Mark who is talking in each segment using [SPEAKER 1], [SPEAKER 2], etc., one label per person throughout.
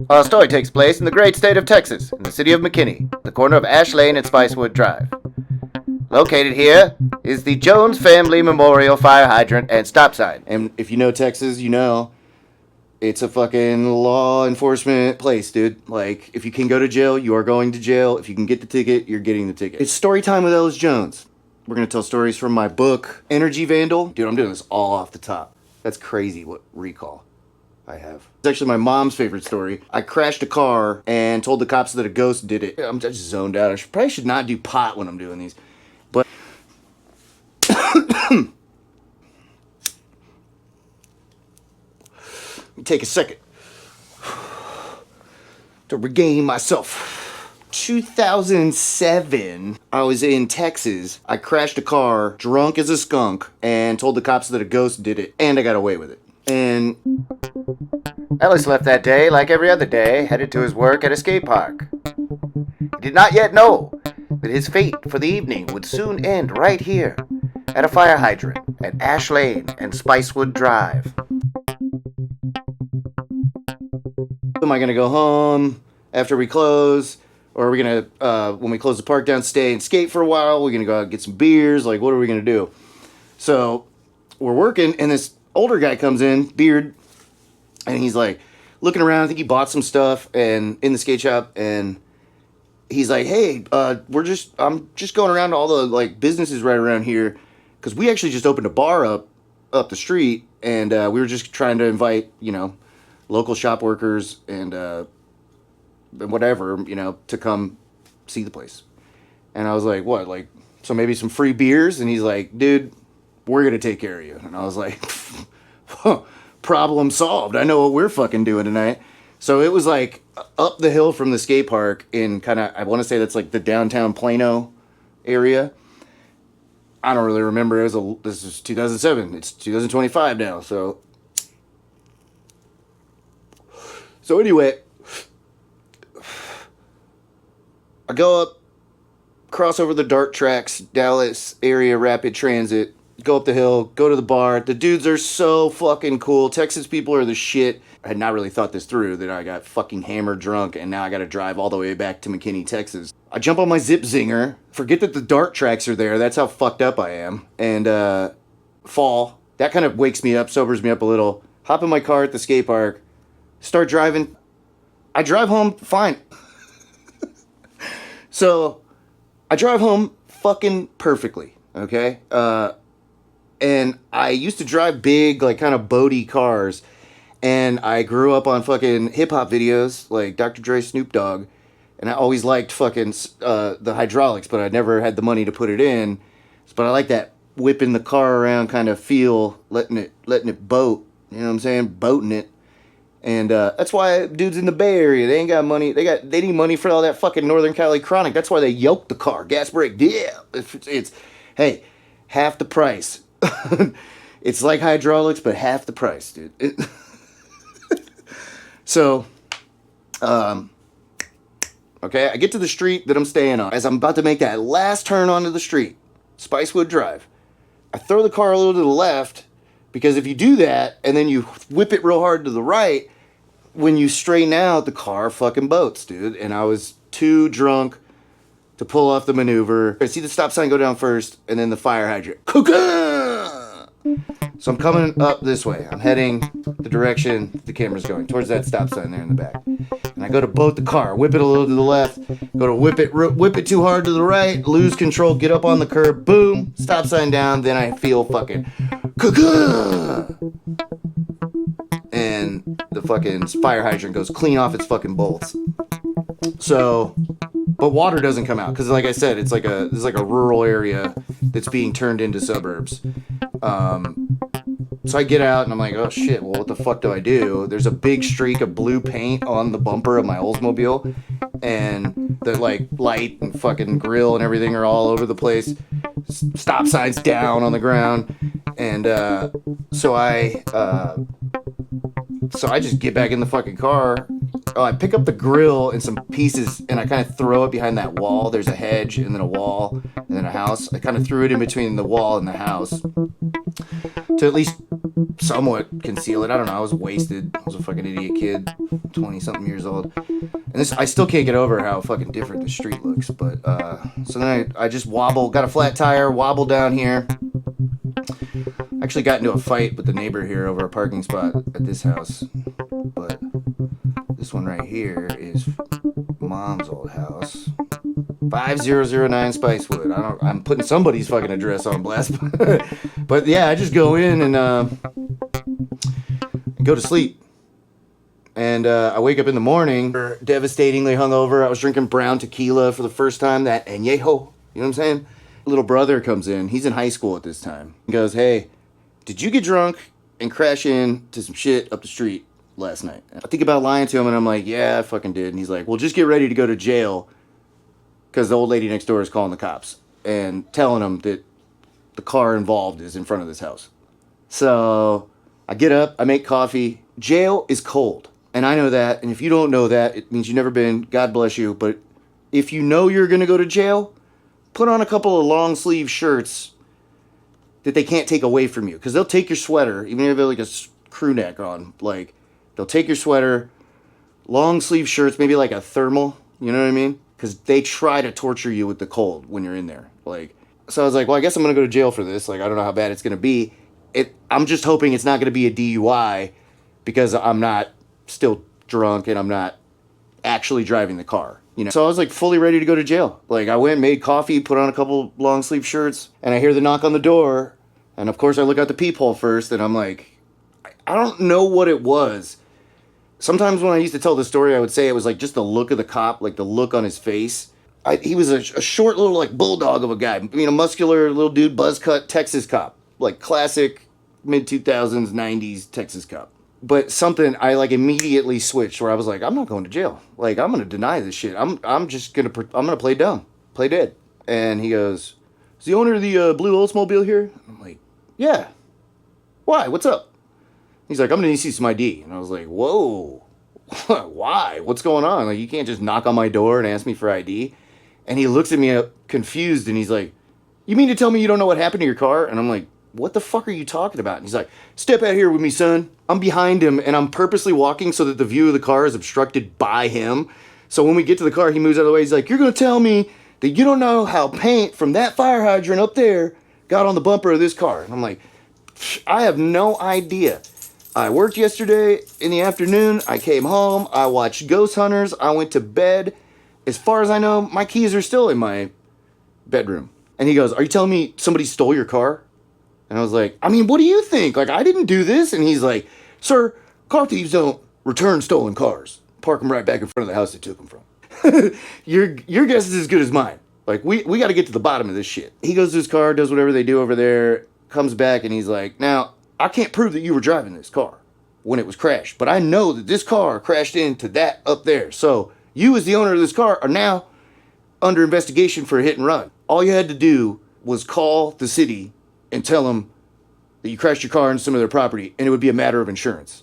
[SPEAKER 1] Our story takes place in the great state of Texas, in the city of McKinney, the corner of Ash Lane and Spicewood Drive. Located here is the Jones Family Memorial Fire Hydrant and Stop Sign. And if you know Texas, you know it's a fucking law enforcement place, dude. Like, if you can go to jail, you are going to jail. If you can get the ticket, you're getting the ticket. It's story time with Ellis Jones. We're gonna tell stories from my book, Energy Vandal. Dude, I'm doing this all off the top. That's crazy what recall I have. It's actually my mom's favorite story. I crashed a car and told the cops that a ghost did it. I'm just zoned out. Probably should not do pot when I'm doing these. But take a second to regain myself. 2007, I was in Texas. I crashed a car, drunk as a skunk, and told the cops that a ghost did it, and I got away with it. And Ellis left that day like every other day, headed to his work at a skate park. He did not yet know that his fate for the evening would soon end right here at a fire hydrant at Ash Lane and Spicewood Drive. Am I gonna go home after we close? Or are we gonna, when we close the park down, stay and skate for a while? We're gonna go out and get some beers? Like, what are we gonna do? So, we're working, and this older guy comes in, beard, and he's like, looking around. I think he bought some stuff and in the skate shop, and he's like, hey, I'm just going around to all the, like, businesses right around here, because we actually just opened a bar up the street, and we were just trying to invite, you know, local shop workers and whatever, you know, to come see the place. And I was like, what, like, so maybe some free beers? And he's like, dude, we're gonna take care of you. And I was like, problem solved. I know what we're fucking doing tonight. So it was like up the hill from the skate park in kind of, I want to say that's like the downtown Plano area. I don't really remember. This is 2007. It's 2025 now. So anyway, I go up, cross over the DART tracks, Dallas area rapid transit, go up the hill, go to the bar. The dudes are so fucking cool. Texas people are the shit. I had not really thought this through, that I got fucking hammered drunk and now I gotta drive all the way back to McKinney, Texas. I jump on my Zip Zinger, forget that the DART tracks are there, that's how fucked up I am, and fall. That kind of wakes me up, sobers me up a little. Hop in my car at the skate park, start driving. I drive home fine. So, I drive home fucking perfectly, okay? And I used to drive big, like, kind of boaty cars, and I grew up on fucking hip-hop videos, like Dr. Dre, Snoop Dogg, and I always liked fucking the hydraulics, but I never had the money to put it in. But I like that whipping the car around kind of feel, letting it boat, you know what I'm saying? Boating it. And that's why dudes in the Bay Area, they ain't got money. They need money for all that fucking Northern Cali chronic. That's why they yoke the car. Gas brake, yeah. It's hey, half the price. It's like hydraulics, but half the price, dude. So, okay, I get to the street that I'm staying on. As I'm about to make that last turn onto the street, Spicewood Drive, I throw the car a little to the left, because if you do that, and then you whip it real hard to the right, when you straighten out, the car fucking boats, dude. And I was too drunk to pull off the maneuver. I see the stop sign go down first, and then the fire hydrant. So I'm coming up this way. I'm heading the direction the camera's going, towards that stop sign there in the back. And I go to boat the car, whip it a little to the left, go to whip it too hard to the right, lose control, get up on the curb, boom, stop sign down, then I feel fucking and the fucking fire hydrant goes clean off its fucking bolts. So, but water doesn't come out, because like I said, this is like a rural area that's being turned into suburbs. So I get out and I'm like, oh shit, well what the fuck do I do? There's a big streak of blue paint on the bumper of my Oldsmobile, and the like light and fucking grill and everything are all over the place. Stop signs down on the ground, and so I just get back in the fucking car. Oh, I pick up the grill and some pieces, and I kind of throw it behind that wall. There's a hedge, and then a wall, and then a house. I kind of threw it in between the wall and the house. to at least somewhat conceal it. I don't know. I was wasted. I was a fucking idiot kid, 20-something years old. And this, I still can't get over how fucking different the street looks. But, so then I just got a flat tire, wobbled down here. Actually got into a fight with the neighbor here over a parking spot at this house. But this one right here is Mom's old house. 5009 Spicewood. I'm putting somebody's fucking address on blast. But yeah, I just go in and go to sleep. And I wake up in the morning, devastatingly hungover. I was drinking brown tequila for the first time, that añejo. You know what I'm saying? Little brother comes in. He's in high school at this time. He goes, hey, did you get drunk and crash into some shit up the street last night? I think about lying to him, and I'm like, yeah, I fucking did. And he's like, well, just get ready to go to jail, because the old lady next door is calling the cops and telling them that the car involved is in front of this house. So I get up, I make coffee. Jail is cold, and I know that. And if you don't know that, it means you've never been. God bless you. But if you know you're going to go to jail, put on a couple of long sleeve shirts that they can't take away from you, because they'll take your sweater, even if you have like a crew neck on. Like, they'll take your sweater, long sleeve shirts, maybe like a thermal. You know what I mean? Because they try to torture you with the cold when you're in there. Like, so I was like, well, I guess I'm going to go to jail for this. Like, I don't know how bad it's going to be. I'm just hoping it's not going to be a DUI, because I'm not still drunk and I'm not actually driving the car. You know? So I was like fully ready to go to jail. Like, I went, made coffee, put on a couple long sleeve shirts, and I hear the knock on the door. And of course I look out the peephole first, and I'm like, I don't know what it was. Sometimes when I used to tell the story, I would say it was like just the look of the cop, like the look on his face. He was a short little like bulldog of a guy. I mean, a muscular little dude, buzz cut Texas cop. Like classic mid-2000s, 90s Texas cop. But something, I like immediately switched where I was like, I'm not going to jail. Like, I'm going to deny this shit. I'm just going to play dumb, play dead. And he goes, is the owner of the blue Oldsmobile here? I'm like, yeah. Why? What's up? He's like, I'm going to need to see some ID. And I was like, whoa, why? What's going on? Like, you can't just knock on my door and ask me for ID. And he looks at me confused, and he's like, you mean to tell me you don't know what happened to your car? And I'm like, what the fuck are you talking about? And he's like, step out here with me, son. I'm behind him, and I'm purposely walking so that the view of the car is obstructed by him. So when we get to the car, he moves out of the way. He's like, you're going to tell me that you don't know how paint from that fire hydrant up there got on the bumper of this car. And I'm like, I have no idea. I worked yesterday in the afternoon. I came home. I watched Ghost Hunters. I went to bed. As far as I know, my keys are still in my bedroom. And he goes, are you telling me somebody stole your car? And I was like, I mean, what do you think? Like, I didn't do this. And he's like, sir, car thieves don't return stolen cars. Park them right back in front of the house they took them from. Your guess is as good as mine. Like, we got to get to the bottom of this shit. He goes to his car, does whatever they do over there, comes back, and he's like, now, I can't prove that you were driving this car when it was crashed, but I know that this car crashed into that up there. So you, as the owner of this car, are now under investigation for a hit and run. All you had to do was call the city and tell them that you crashed your car into some of their property, and it would be a matter of insurance.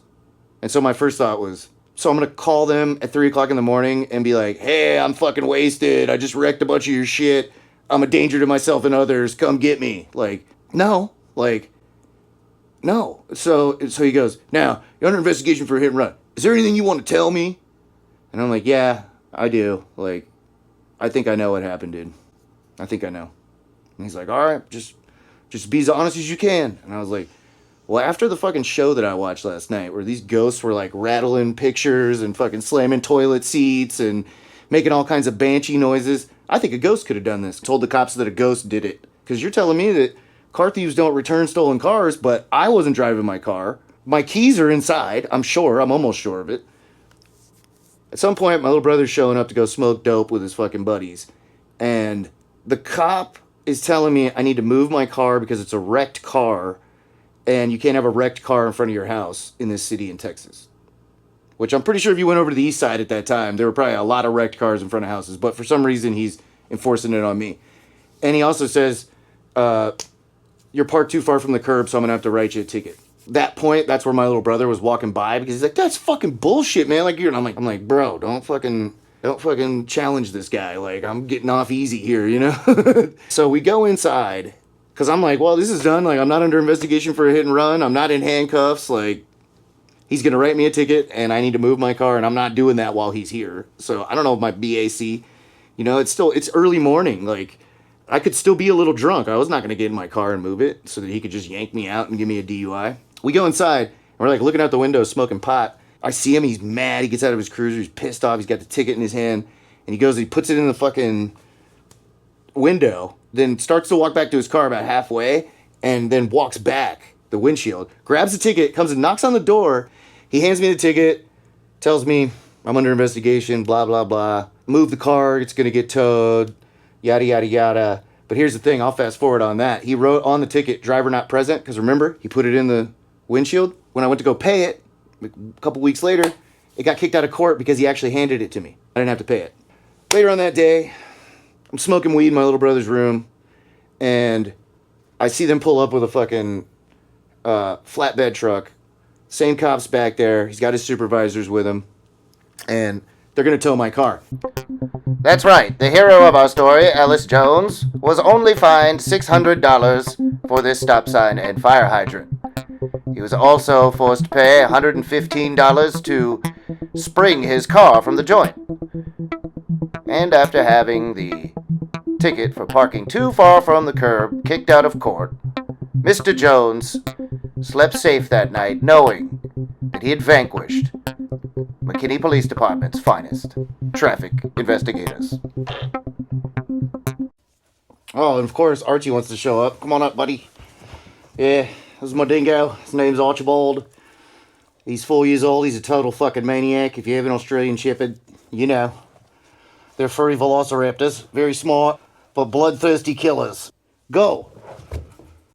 [SPEAKER 1] And so my first thought was, so I'm going to call them at 3 o'clock in the morning and be like, hey, I'm fucking wasted. I just wrecked a bunch of your shit. I'm a danger to myself and others. Come get me. Like, no. So he goes, now, you're under investigation for a hit and run. Is there anything you want to tell me? And I'm like, yeah, I do. Like, I think I know what happened, dude. I think I know. And he's like, all right, just be as honest as you can. And I was like, well, after the fucking show that I watched last night, where these ghosts were like rattling pictures and fucking slamming toilet seats and making all kinds of banshee noises, I think a ghost could have done this. Told the cops that a ghost did it. Because you're telling me that car thieves don't return stolen cars, but I wasn't driving my car. My keys are inside. I'm almost sure of it. At some point, my little brother's showing up to go smoke dope with his fucking buddies. And the cop is telling me I need to move my car because it's a wrecked car, and you can't have a wrecked car in front of your house in this city in Texas. Which I'm pretty sure if you went over to the east side at that time, there were probably a lot of wrecked cars in front of houses. But for some reason, he's enforcing it on me. And he also says, you're parked too far from the curb, so I'm going to have to write you a ticket. That point, that's where my little brother was walking by, because he's like, that's fucking bullshit, man. Like, I'm like, bro, don't fucking challenge this guy. Like, I'm getting off easy here, you know? So we go inside, Because I'm like, well, this is done. Like, I'm not under investigation for a hit and run. I'm not in handcuffs. Like, he's going to write me a ticket and I need to move my car, and I'm not doing that while he's here. So I don't know if my BAC, it's early morning. Like, I could still be a little drunk. I was not going to get in my car and move it so that he could just yank me out and give me a DUI. We go inside and we're like looking out the window smoking pot. I see him. He's mad. He gets out of his cruiser. He's pissed off. He's got the ticket in his hand and he puts it in the fucking window, then starts to walk back to his car about halfway and then walks back the windshield, grabs the ticket, comes and knocks on the door. He hands me the ticket, tells me I'm under investigation, blah, blah, blah. Move the car, it's going to get towed, yada, yada, yada. But here's the thing, I'll fast forward on that. He wrote on the ticket, driver not present, because remember, he put it in the windshield. When I went to go pay it, a couple weeks later, it got kicked out of court because he actually handed it to me. I didn't have to pay it. Later on that day, I'm smoking weed in my little brother's room, and I see them pull up with a fucking flatbed truck. Same cop's back there. He's got his supervisors with him, and they're going to tow my car. That's right. The hero of our story, Ellis Jones, was only fined $600 for this stop sign and fire hydrant. He was also forced to pay $115 to spring his car from the joint. And after having the ticket for parking too far from the curb kicked out of court, Mr. Jones slept safe that night, knowing that he had vanquished McKinney Police Department's finest traffic investigators. Oh, and of course, Archie wants to show up. Come on up, buddy. Yeah, this is my dingo. His name's Archibald. He's 4 years old. He's a total fucking maniac. If you have an Australian Shepherd, you know. They're furry velociraptors. Very smart, but bloodthirsty killers. Go!